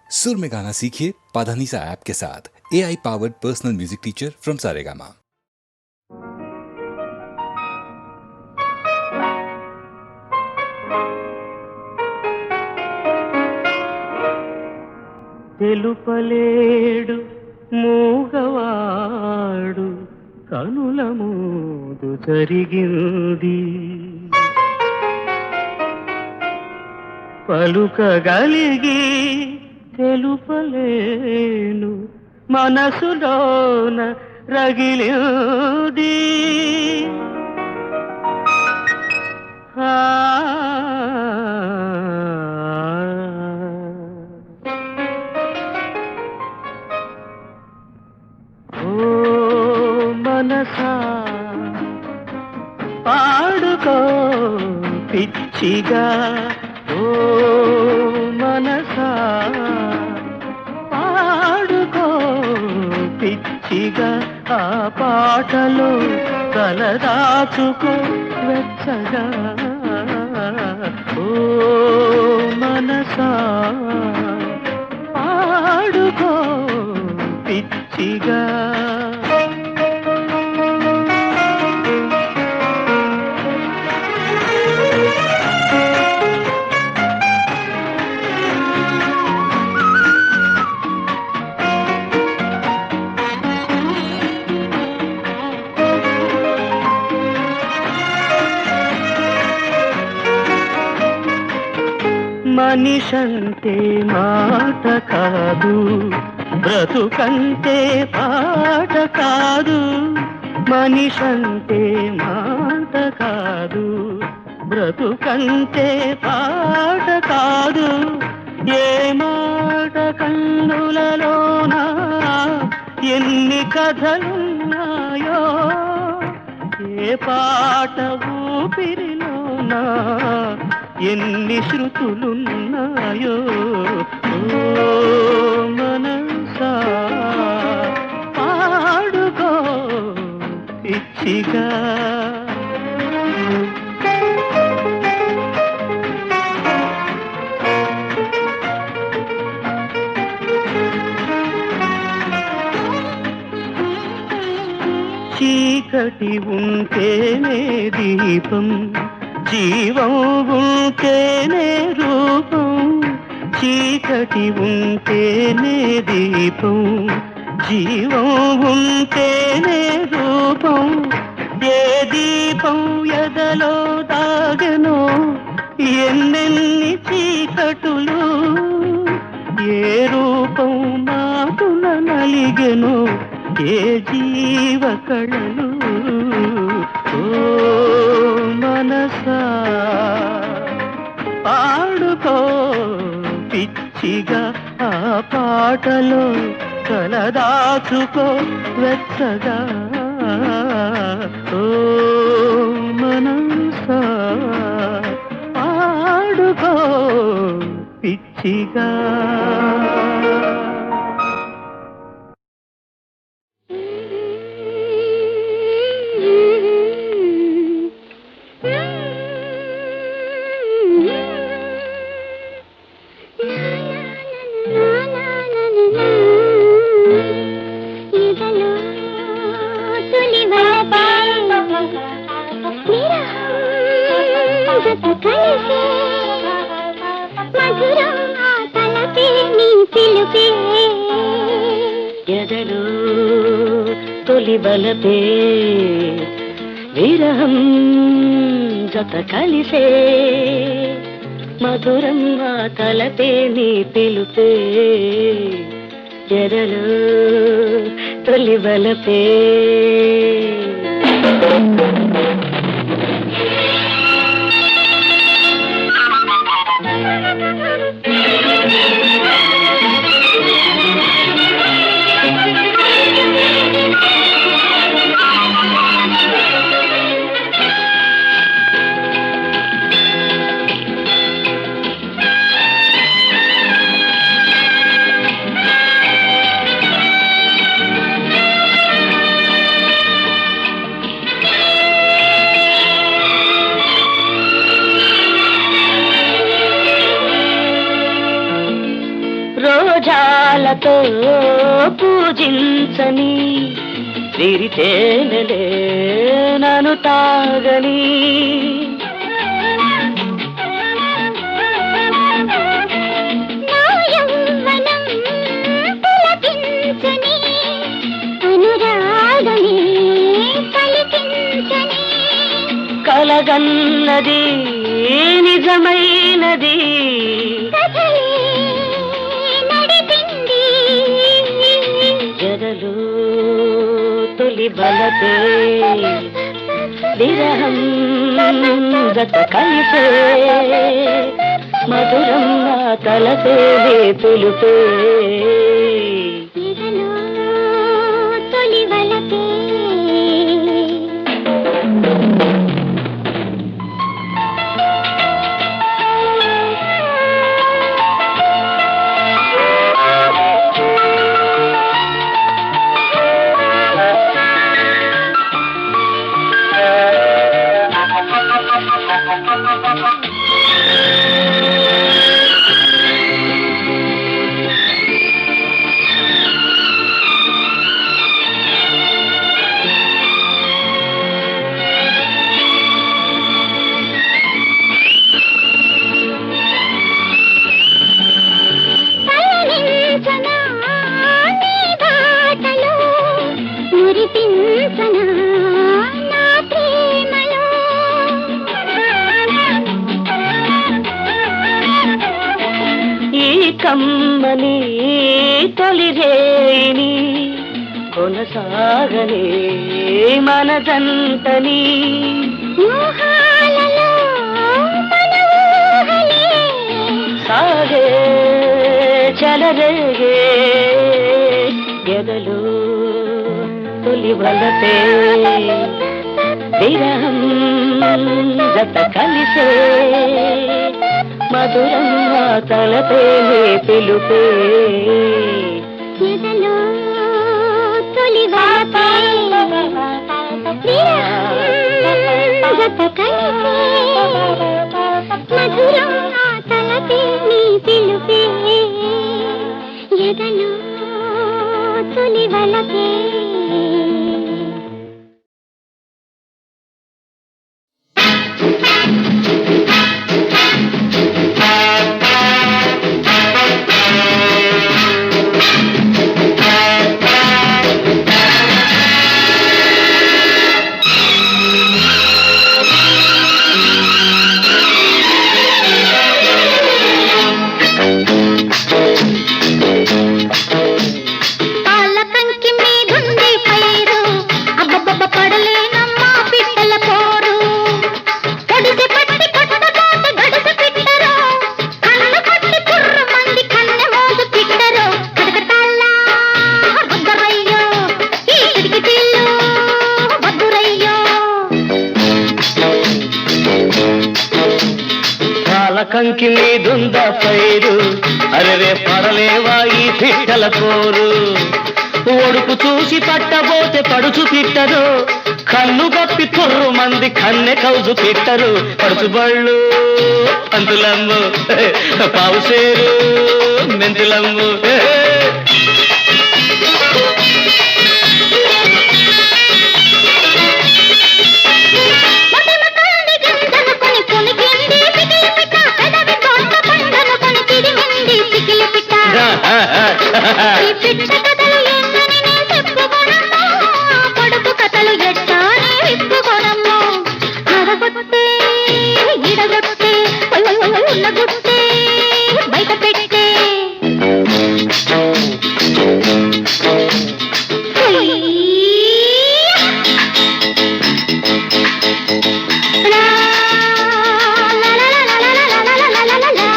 सुर में गाना सीखिए पाधानीसा ऐप के साथ। AI powered personal music teacher from Saregama. తెలుపలేడు మూగవాడు కనుల మూదు జరిగింది, పలుకగలిగి తెలుపలేను మనసులోన రగిలింది. మనసా పాడుకో పిచ్చిగా, ఓ మనసా పాడుకో పిచ్చిగా, ఆ పాటలో తలదాచుకో వెచ్చగా. ఓ మనసా పాడుకో పిచ్చిగా. మనిషంటే మాట కాదు, బ్రతుకంటే పాట కాదు. మనిషంటే మాట కాదు, బ్రతుకంటే పాట కాదు. ఏ మాట కన్నులలోనా ఎన్ని కథలున్నాయో, ఏ పాట ఊపిరిలోనా ఎన్ని శృతులున్నాయో. ఓ మనసా పాడుకో పిచ్చిగా. చీకటి ఉంటేనే దీపం, జీవం ఉంటేనే రూపం. చీకటి ఉంటేనే దీపం, జీవం ఉంటేనే రూపం. ఏ దీపం ఎదలో దాగెనో ఎన్నెన్ని చీకటులు, ఏ రూపం మాటున నలిగెనో ఏ జీవ కళలు. ఓ మనసా పాడుకో పిచ్చిగా, ఆ పాటలో తలదాచుకో వెచ్చగా. ఓ మనసా పాడుకో పిచ్చిగా. ఎదలో తొలి బలపే విరహం జత కలిసే, మధురం ఆ తలపే నీ పిలుపే. ఎదలో తొలి బలపే. రోజాలతో పూజించని విరితేనెలే నన్ను తాగని నా యవ్వనం పులకించని అనురాగమే పలికించని కలగన్నది నిజమైనది కథలే నడిపింది జరలు తొలి బలతే విరహం గత కలిసే మధురం నా తలపే పిలుపే ఇదలో తొలి వలపే పయనించనా నీ బాటలో మురిపించనా నా ప్రేమలో ఈ కమ్మని తొలి రేణి కొనసాగనే మనదంతని ఊహాలలో మన ఊహలే సాగే చలరేగే ఎదలు తొలి వలపే విరహం గత కలిసే మధురం నా తలపే పిలుపే ఎదలో తొలి వలపే విరహం గత కలిసే మధురం నా తలపే నీ పిలుపే ఎదలో తొలి వలపే పాలకంకి మీదుంది పైరు అబ్బబ్బబ్బ పడలేనమ్మా పిట్టల పోరు గడిసి పట్టి కొట్టబోతే గడిసి పిట్టరు కన్ను కొట్టి కుర్ర మంది కన్నె మోజు పిట్టరు కడకటాల్లా వద్దరయ్యో ఈ కిటికీలు వద్దురయ్యో పాలకంకి మీదుందా పైరు అరవే పడలేవా ఈ పిట్టల పోరు ఒడుపు చూసి పట్టబోతే పడుచు పిట్టరు కన్ను గప్పి కుర్రు మంది కన్నె కౌజు పిట్టరు పడుచుబళ్ళు పంతులమ్ము పావుసేరు మెంతులమ్ము మొదమకాని గింజనుకొని పునికింది పికిలి పిట్ట పెదవి కోట్ల పండనుకొని తిరిగింది పికిలి పిట్ట ఈ పిట్ట కథలు ఏందని నే చెప్పుకోనమ్మో పొడుపు కథలు ఎట్టానే విప్పుకోనమ్మో అడగొట్టే ఇడగొట్టే ఉన్నగొట్టే బయట పెట్టే la la la la la la la la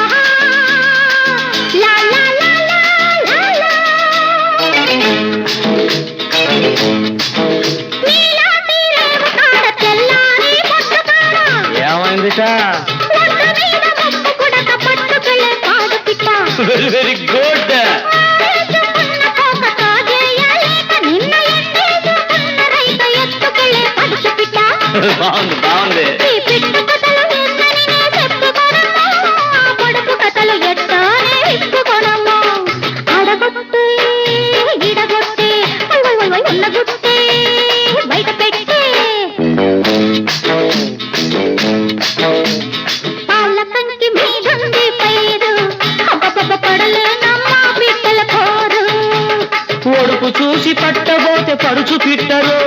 చూసి పట్టబోతే పడుచు పిట్టరు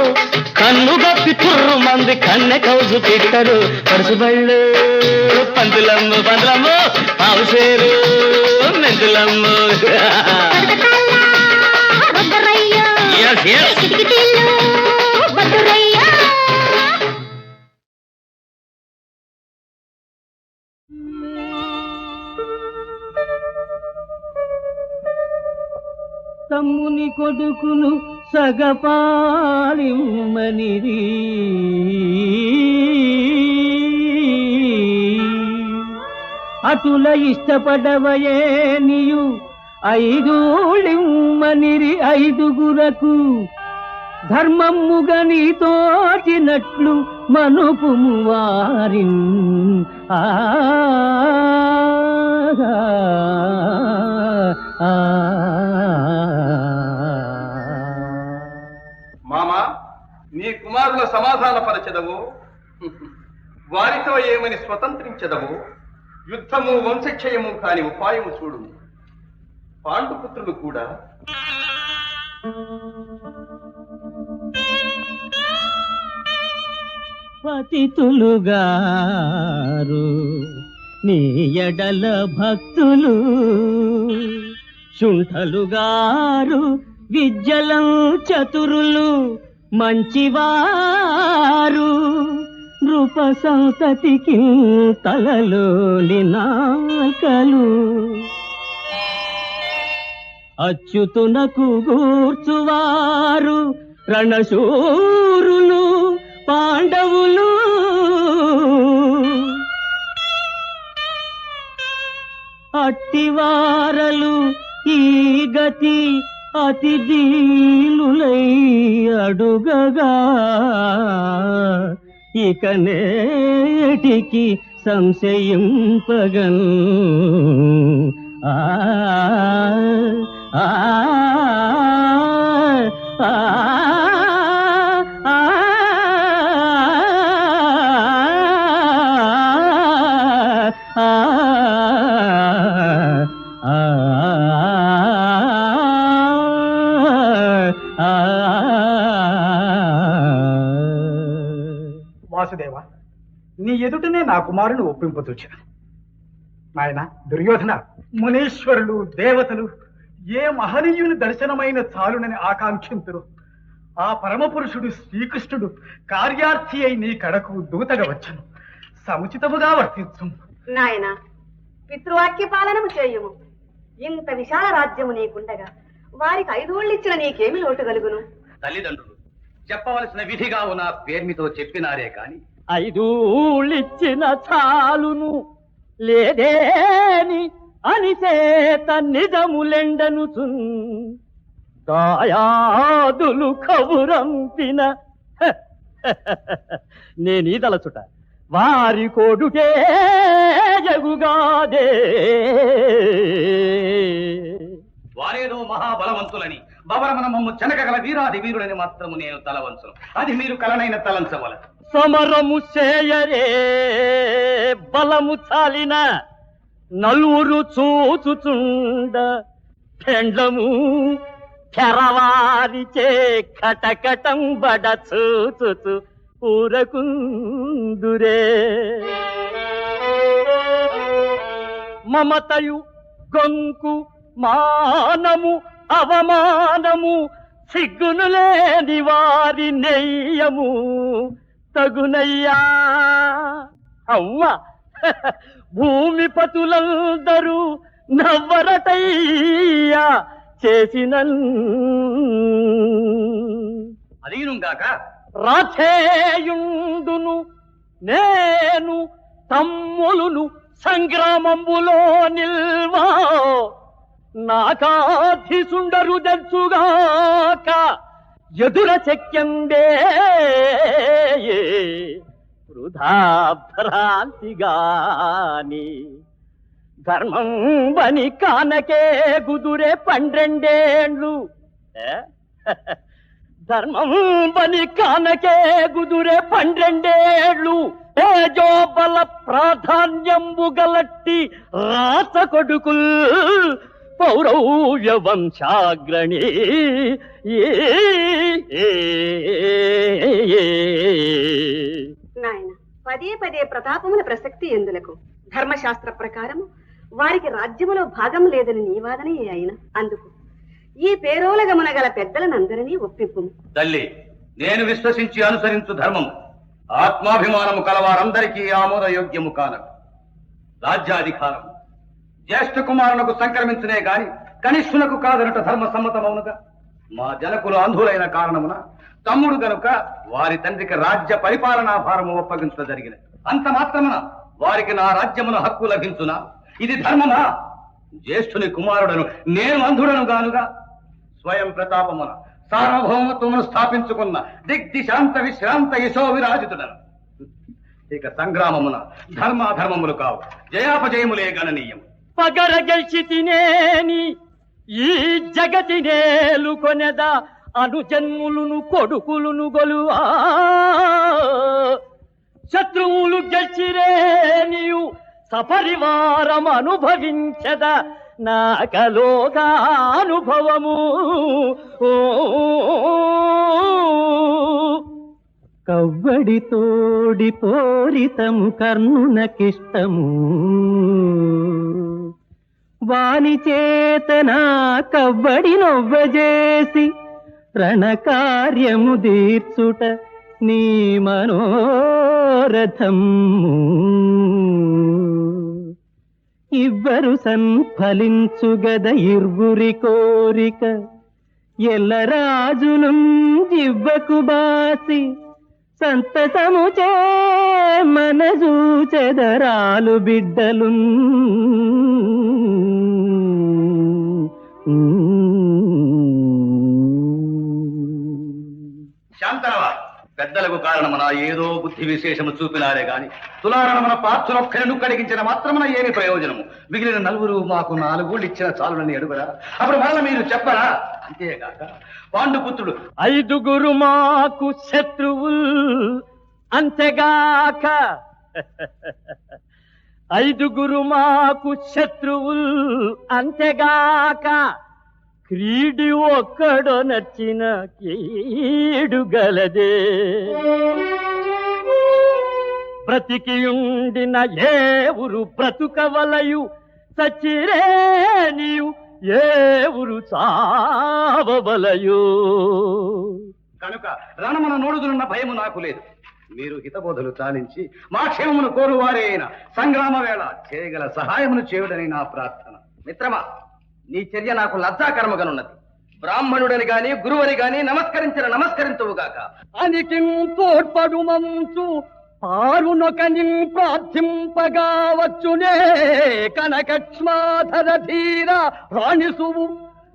కన్నుగప్పి తుర్రు మంది కన్నె కౌజు పిట్టరు పడుచుబళ్ళు పందులమ్ము పందులమ్ము పావుసేరు మెందులమ్ము తమ్ముని కొడుకును సగపాలిమ్మనిరి అటుల ఇష్టపడవయే నీయు ఐదూళిమ్మనిరి ఐదుగురకు ధర్మమ్ముగా నీ తోచినట్లు మనుపుము వారిన్ మామా నీ కుమారుల సమాధాన పరచెదవు వారితో ఏమని స్వతంత్రించదవు యుద్ధము వంశక్షయము కాని ఉపాయము చూడు పాండుపుత్రులు కూడా పతితులుగారు నీ ఎడల భక్తులు శుంఠలుగారు విద్యలం చతురులు మంచివారు నృప సంతతికి తలలోని నాకలు అచ్యుతునకు గూర్చువారు రణశూరులు పాండవులు అట్టివారలు ఈ గతి అతి దీనులై అడుగగా ఇక నేటికి సంశయింపగన్ ఆ ఆ ఆ వాసుదేవ నీ ఎదుటనే నా కుమారుని ఒప్పింపతూచాను. నాయన దుర్యోధన, మునీశ్వరులు దేవతలు ఏ మహనీయుని దర్శనమైన చాలునని ఆకాంక్షింతురు. ఆ పరమపురుషుడు శ్రీకృష్ణుడు కార్యార్థి అయి నీ కడకు దూతగా వచ్చను. సముచితముగా వర్తించు. నాయన పితృవాక్య పాలనము చేయుము. ఇంత విశాల రాజ్యము నీకుండగా వారికి 5 ఊళ్ళిచ్చిన నీకేమి లోటు కలుగును? తల్లిదండ్రులు చెప్పవలసిన విధిగా ఉన్న పేర్మితో చెప్పినారే కాని 5 ఊళ్ళిచ్చిన చాలును లేదేని అనిచేత నిజములెండను దాయాదులు కబురంపిన నేనీదలచుట వారి కోడుకే జగుగాదే. వారేదో మహాబలవంతులని బవరమన మమ్ము చెనకగల వీరాది వీరులని మాత్రము నేను తలవంచును. అది మీరు కలనైన తలంచవలదు. సమరము చేయరే బలము చాలిన నలుగురు చూచుచుండ పెండ్లము తెరవారిచే కటకటం బడ చూచుచు ఊరకుందురే. మమతయు గొంకు మానము అవమానము సిగ్గును లేని వారి నెయ్యము తగునయ్యా. అవ్వ భూమిపతులందరూ నవ్వరటయ్యా చేసిన అదీనుగాక రాధేయుండును నేను తమ్ములును సంగ్రామంబులో నిల్వా నాకాధిసుండరు దెచ్చుగాక ఎదుర చెక్యందే వృధా భ్రాంతిగాని ధర్మం బని కానకే గుదురే 12 ఏండ్లు. ధర్మం బని కానకే గుదురే 12 ఏండ్లు. తేజోబల ప్రాధాన్యంబు గలట్టి రాత కొడుకుల్ పౌరవ్య వంశాగ్రణి. నాయన పదే పదే ప్రతాపముల ప్రసక్తి ఎందులకు? ధర్మశాస్త్ర ప్రకారము వారికి రాజ్యములో భాగం లేదని నీ వాదనే అయిన అందుకు ఈ పేరోలగమున గల పెద్దలనందరినీ ఒప్పింపు. తల్లి, నేను విశ్వసించి అనుసరించు ధర్మము ఆత్మాభిమానము కలవారందరికీ ఆమోదయోగ్యము కానదు. రాజ్యాధికారం జ్యేష్ఠ కుమారునకు సంక్రమించునే గాని కనిష్ఠునకు కాదనట ధర్మ సమ్మతమవునుగా. మా జనకులు అంధులైన కారణమున తమ్ముడు గనుక వారి తండ్రికి రాజ్య పరిపాలనా భారము ఒప్పగించడం జరిగినది. అంత మాత్రమున వారికి నా రాజ్యమున హక్కు లభించునా? ఇది ధర్మమా? జ్యేష్ఠుని కుమారుడను నేను అంధుడను గానుగా స్వయం ప్రతాపమున సార్వభౌమత్వమును స్థాపించుకున్న దిగ్దిశాంత విశ్రాంత యశో విరాజితుడను. ఇక సంగ్రామమున ధర్మాధర్మములు కావు, జయాపజయములే గణనీయం. పగర గెలిచి తినేని ఈ జగతి నేలు కొనెదా అనుజన్ములను కొడుకులను గొలువా. శత్రువులు గెలిచిరే నీవు సపరివారం అనుభవించద నాకలోగా అనుభవము. కవ్వడి తోడి పోరితము కర్ణునకిష్టము, వాని చేతన కవ్వడి నొవ్వజేసి రణకార్యము దీర్చుట నీ మనోరథం. ఇవ్వరు సన్ఫలించుగద ఇర్వురి కోరిక, ఎల్లరాజును జివ్వకు బాసి సంతసముచే మనజూచెదరాలు బిడ్డలు. శాంతనవా, పెద్దలకు కారణమున ఏదో బుద్ధి విశేషము చూపినారే గాని తులారణమున పాత్రొక్కరిను కడిగించిన మాత్రమున ఏమి ప్రయోజనము? మిగిలిన నలుగురు మాకు 4 ఊళ్ళు ఇచ్చిన చాలునని అడుగురా? అప్పుడు మరల మీరు చెప్పరా? అంతేగాక పాండుపుత్రుడు 5 మాకు శత్రువుల్ అంతేగాక 5 మాకు శత్రువుల్ అంతేగాక క్రీడి ఒక్కడో నచ్చిన కీడు గలదే. బ్రతికియుండిన ఏ ఊరు బ్రతుకవలయు, సచ్చిరే నీవు ఏ ఊరు చావవలయు. కనుక రణమున నోడుదునున్న భయము నాకు లేదు. మీరు హితబోధలు చాలించి మా క్షేమమును కోరువారే అయిన సంగ్రామ వేళ చేయగల సహాయమును చేయుడని నా ప్రార్థన. మిత్రమా, నీ చర్య నాకు లజ్జాకరముగానున్నది. బ్రాహ్మణుడని గాని గురువని గాని నమస్కరించువుగాక. అనికి తోడ్పడు మంచు పారునొకని ప్రార్థింపగా వచ్చునే కనకక్ష్మాధర ధీర రాణిసువు.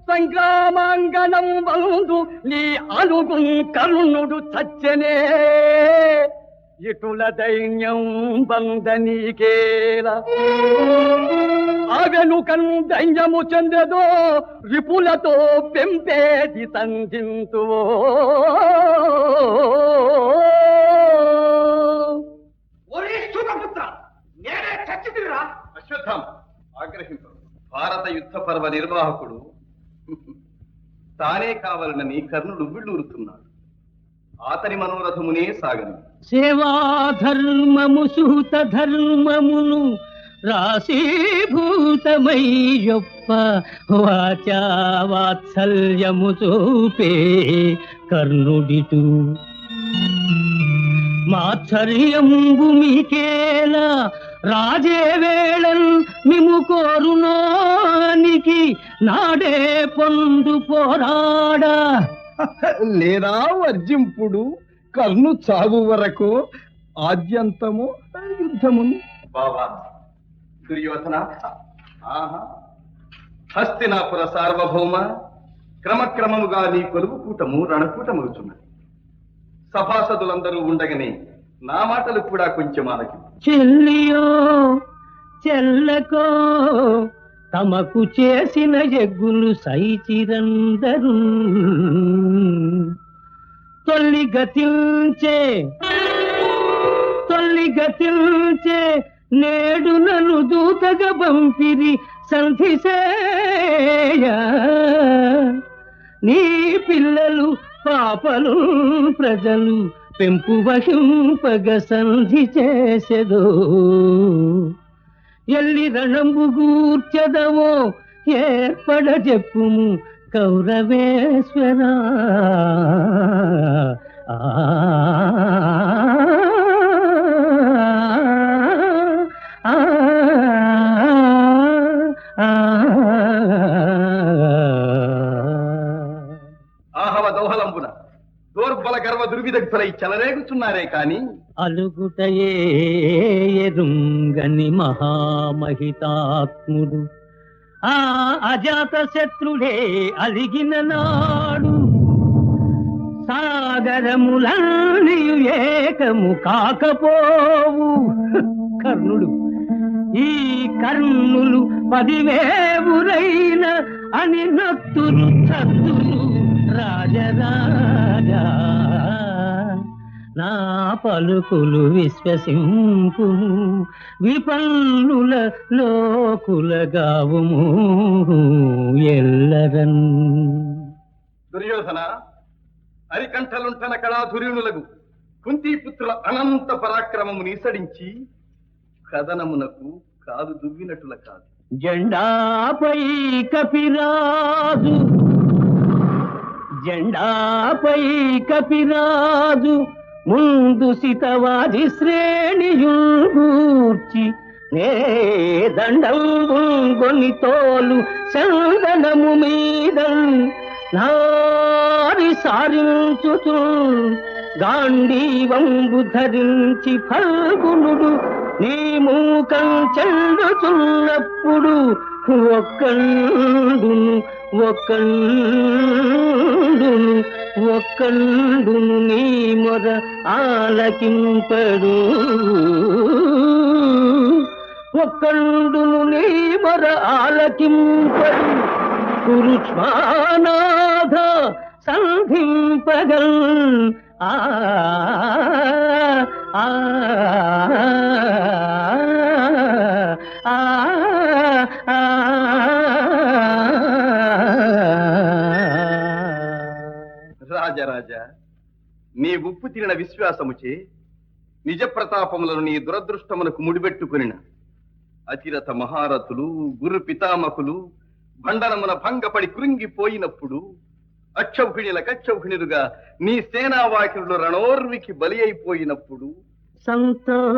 సంగ్రామాంగణం వందు నీ అలుగు కరుణుడు చచ్చనే, ఇటుల దైన్యం బంధనీకేలా. అవెనుకన్ దైన్యము చెందదో రిపులతో పెంపేది సంధింతువో. అశ్వత్థామ, ఆగ్రహించు. భారత యుద్ధ పర్వ నిర్వాహకుడు తానే కావాలనని కర్ణుడు విళ్ళూరుతున్నాడు. అతని మనోరథమునే సాగను. సేవాధర్మము సూత ధర్మమును రాశీభూతమై యొప్ప వాచా వాత్సల్యము చూపే కర్ణుడిటు. మాత్సర్యంబు మీకేలా రాజే వేళన్ మిము కోరునానికి నాడే పొందు పోరాడా. లేదా వర్జింపుడు కర్ణు చావు వరకు ఆద్యంతము యుద్ధమును. బాబా దుర్యోధన, ఆహా, హస్తినాపుర సార్వభౌమ, క్రమక్రమముగా నీ కొలువు కూటము రణకూటమవుతున్నది. సభాసదులందరూ ఉండగానే నా మాటలు కూడా కొంచెం ఆలకి. చెల్లియో చెల్లకో తమకు చేసిన యజ్ఞులు సైచిరందరు. తొల్లి గతిల్చే నేడు నన్ను దూతగా పంపిరి సంధిసేయ నీ పిల్లలు పాపలు ప్రజలు పెంపు వహింపగ సంధి చేసెదో ఎల్లి రణంబు గూర్చెదవో ఏర్పడ చెప్పుము కౌరవేశ్వరా ఆహవ దోహలంబున దోర్బల గర్వ దుర్విదగ్ధులై చెలరేగుచున్నారే కాని అలుగుటయే ఎరుంగని మహామహితాత్ముడు ఆ అజాత శత్రుడే అలిగిన నాడు సాగరములనియు ఏకము కాకపోవు కర్ణుడు ఈ కర్ణులు 10,000 అని నత్తులు చత్తులు రాజరాజా నా పలుకులు విశ్వసింపు విపన్నుల లోకులగావుము ఎల్లరన్. దుర్యోధన అరికంఠలుంటన కళాధుర్యునులకు కుంతీపుత్రుల అనంత పరాక్రమము నిసడించి కథనమునకు కాదు దువ్వినట్టుల కాదు. జెండాపై కపిరాజు జెండాపై కపిరాజు ముందు సితవాది శ్రేణియూర్చి నే దండంగొని తోలు చందనము మీద నారి సారించుచు గాంధీవంబు ధరించి ఫల్గునుడు నీ మూకం చెల్లుచున్నప్పుడు ఒక్కండును నీ మొర ఆలకింపడు ఒక్కండును నీ మొర ఆలకింపడు కురుష్మానాథ సంధింపగల్ ఆ ఆ రాజరాజా నీ ఉప్పు తిరిన విశ్వాసముచే నిజ ప్రతాపములను నీ దురదృష్టమునకు ముడిపెట్టుకునిన అతిరథ మహారథులు గురు పితామకులు బండనమున భంగపడి కృంగిపోయినప్పుడు అక్షౌహిణులుగా నీ సేనావాకినులు రణోర్వికి బలి అయిపోయినప్పుడు సంతోషంబున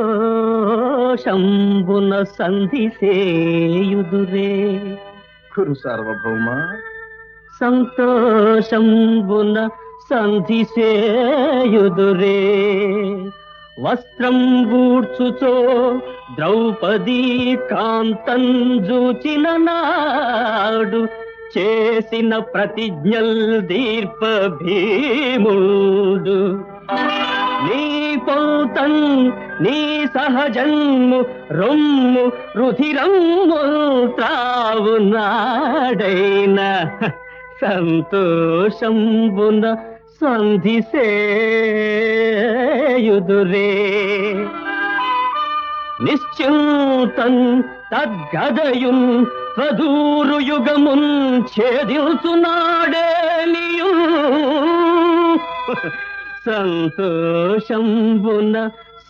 సంధిసేయుదురే కురు సార్వభౌమ సంతోషంబున సంధిసేయుదురే వస్త్రం బూడ్చుచో ద్రౌపదీ కాంతం జూచిన నాడు చేసిన ప్రతిజ్ఞల్ దీర్ప భీముడు నీ పౌతం నీ సహజన్ము రొమ్ము రుధిరమ్ము త్రావు నాడైన సంతోషంబున సంధిసేయుదురే నిశ్చింతం తద్గదయున్ స్వదూరు యుగమున్ ఛేదించునాడేనియు సంతోషంబున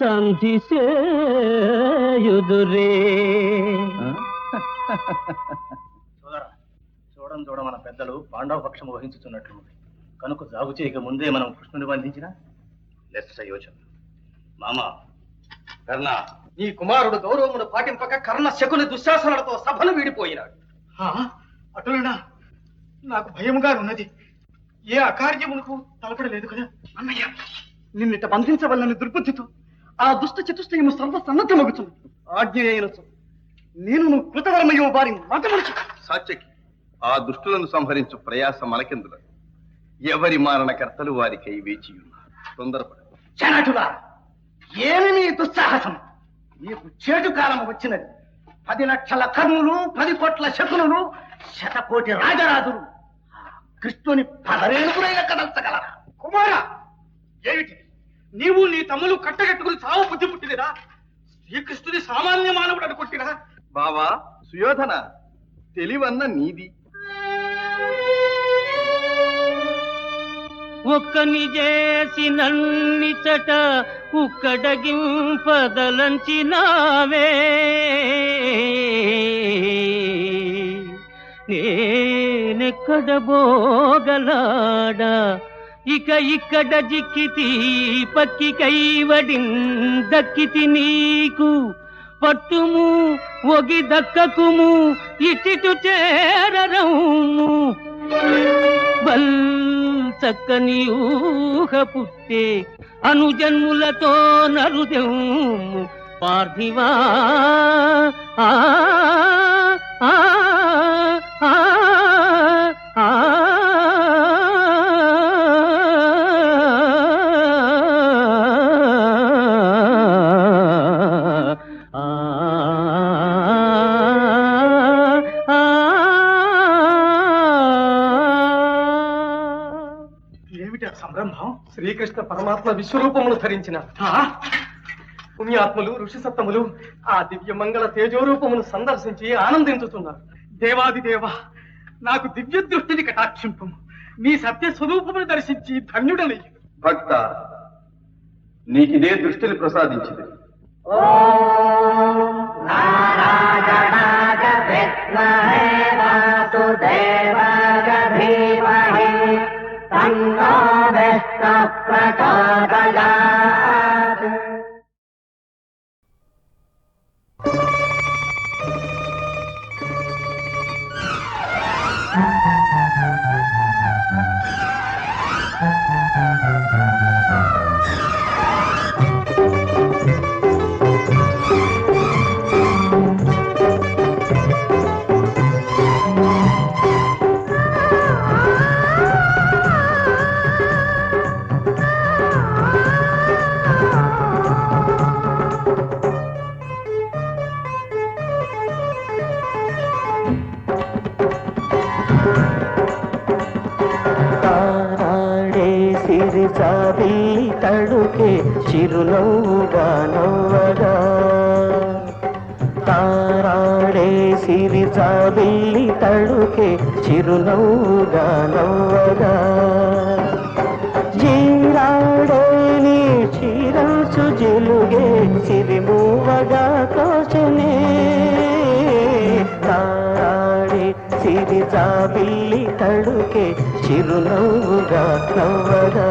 సంధిసేయుదురే. చూడ మన పెద్దలు పాండవ పక్షము వహించుతున్నట్లు కనుక జాగు చేయక ముందే మనం కృష్ణుని బంధించిన లెస్స యోచన. మామ కర్ణ, నీ కుమారుడు గౌరవమును పాటింపక కర్ణ శకుని దుశ్శాసనాలతో సభను వీడిపోయినాడు. అటులనా నాకు భయముగా ఉన్నది. ఏ అకార్యమునకు తలపడలేదు కదా అన్నయ్య. నిన్నిట బంధించవల్లని దుర్బుద్ధితో ఆ దుష్ట చతుష్టయము సర్వ సన్నద్ధమగుతుంది. ఆజ్ఞ అయినచు నేను నువ్వు కృతవర్మయో వారి మాటమనుచు. సాత్యకి ఆ దుష్టులను సంహరించు ప్రయాస మనకెందుల? ఎవరి మారణకర్తలు వారికై వేచియున్నారు. తొందరపడ. చనటులా, ఏమి నీ దుస్సాహసం? నీకు చేటు కాలం వచ్చినది. 10 లక్షల కర్ణులు, 10 కోట్ల శకునులు, 100 కోటి రాజరాజులు కృష్ణుని 10 కదల్చగలరా? కుమారా, ఏమిటి నీవు నీ తమ్ములు కట్టగట్టుకుని సావు బుద్ధి పుట్టిదిరా? శ్రీకృష్ణుని సామాన్య మానవుడు అనుకుంటున్నా? బావా సుయోధన, తెలివన్న నీది. ఒక్కని చేసినన్నిచట ఉక్కడగింపదలంచినావే నేనెక్కడ బోగలాడా ఇక ఇక్కడ జిక్కితి పక్కి కైవడి దక్కితి నీకు పట్టుము ఒగి దక్కకుము ఇటిటు చేరరము బల్ చక్కని ఊహ పుట్టే అనుజన్ములతో నరుదెము పార్థివా ఆ ఆ ఆ ఆ సంరంభం. శ్రీకృష్ణ పరమాత్మ విశ్వరూపమును ధరించిన పుణ్యాత్ములు ఋషిసత్తములు ఆ దివ్య మంగళ తేజోరూపమును సందర్శించి ఆనందించుతున్నారు. దేవాదిదేవ, నాకు దివ్య దృష్టిని కటాక్షింపు, మీ సత్య స్వరూపమును దర్శించి ధన్యుడని. భక్త, నీకిదే దృష్టిని ప్రసాదించింది. తడుకే చిరునవ్వుగా నవ్వగా తారాడే సిరి జాబిల్లి తడుకే చిరునవ్వుగా నవ్వగా జీరాడే నీ చీరంచు జిలుగే సిరిమూవగా తోచనే తారాడే సిరి జాబిల్లి తడుకే చిరునవ్వుగా నవ్వగా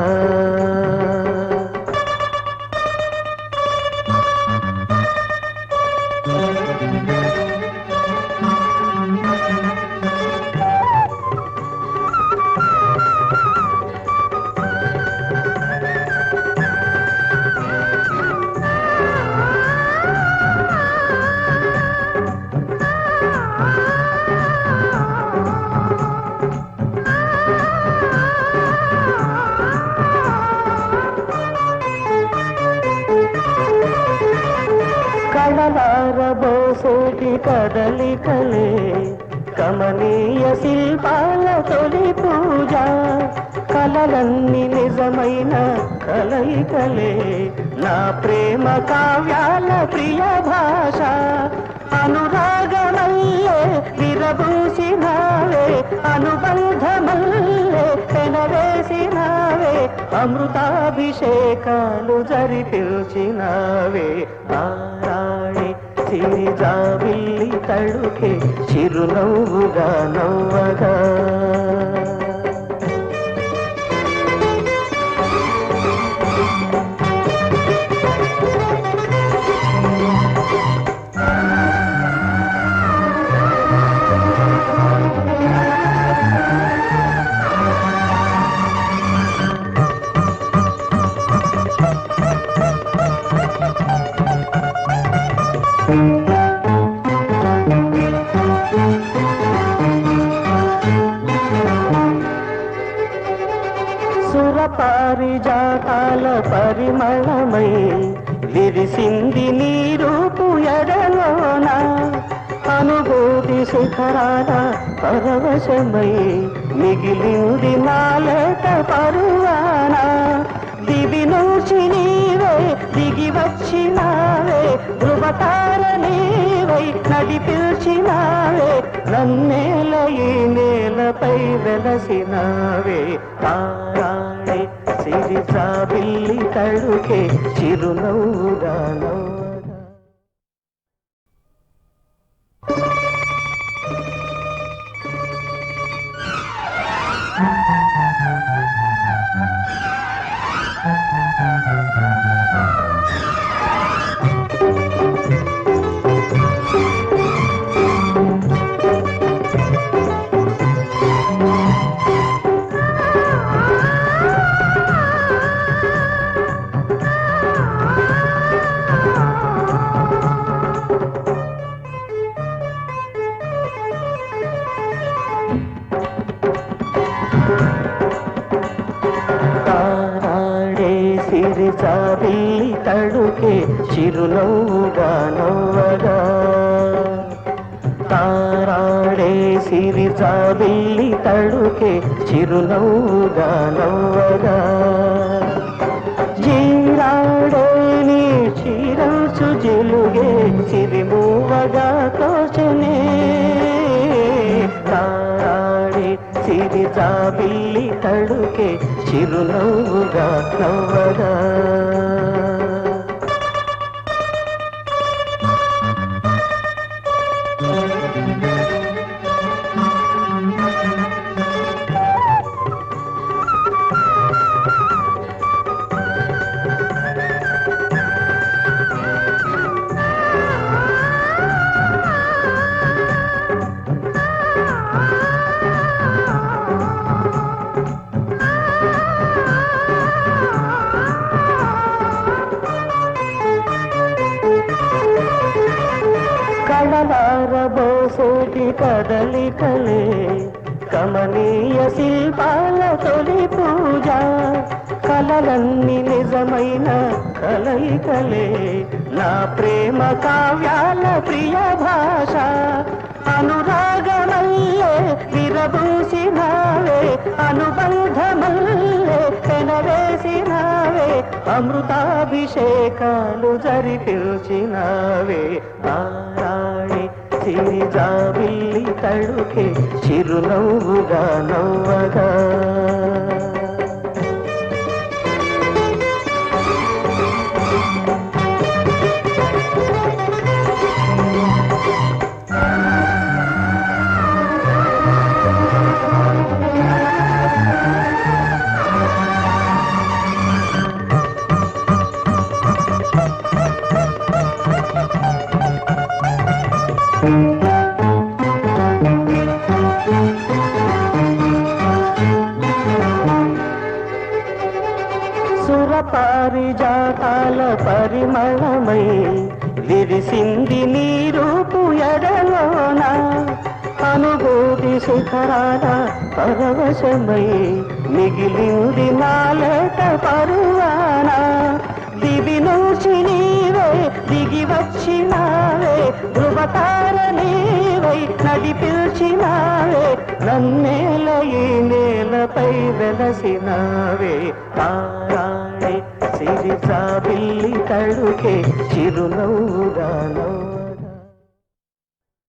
కళలారబోసేటి కదలికలే కమనీయ శిల్పాల తొలి పూజ కలలన్నీ నిజమైన కలయికలే నా ప్రేమ కావ్యాల ప్రియ భాష అనురాగమల్లే విరబూసినావే అనుబంధమల్లే పెనవేసినావే అమృతాభిషేకాలు జరిపించినావే ఆరాణి సిరి జాబిల్లి తడుకే చిరునవ్వుగా నవ్వగా సురపారిజాతాల పరిమళమై విరిసింది నీ రూపు ఎడలోన అనుభూతి శిఖరాల పరవశమై మిగిలింది నాలేత పరువాన దివి నుంచి నీవే దిగి వచ్చినావే ధృవతార నీవై నడిపించినావే నన్నేల ఈ నేలపై వెలసినావే తారాడే సిరి జాబిల్లి తడుకే చిరునవ్వుగా నవ్వగా. జాబిల్లి తడుకే చిరునవ్వుగా నవ్వగా తారాడే సిరి జాబిల్లి తడుకే చిరునవ్వుగా నవ్వగా జీరాడే నీ చీరంచు జిలుగే సిరిమూవగా తోచనే తారాడే సిరి జాబిల్లి తడుకే చిరునవ్వుగా నవ్వగా. కళలారబోసేటి కదలికలే కమనీయ శిల్పాల తొలి పూజ కలలన్నీ నిజమైన కలయికలే నా ప్రేమ కావ్యాల ప్రియ భాష అనురాగమల్లే విరబూసినావే అనుబంధమల్లే పెనవేసినావే అమృతాభిషేకాలు జరిపించినావే తారాడే సిరి జాబిల్లి తడుకే చిరునవ్వుగా నవ్వగా. సురపారిజాతాల పరిమళమై విరిసింది నీ రూపు ఎడలోన అనుభూతి శిఖరాల పరవశమై మిగిలింది నాలేట పరువాన దివి నుంచి నీవే దిగి వచ్చినావే ధృవతార నీవై నడిపిల్చినావే నన్నేల ఈ నేలపై వెలసినావే తారాడే సిరి జాబిల్లి తడుకే చిరునవ్వుగా నవ్వు.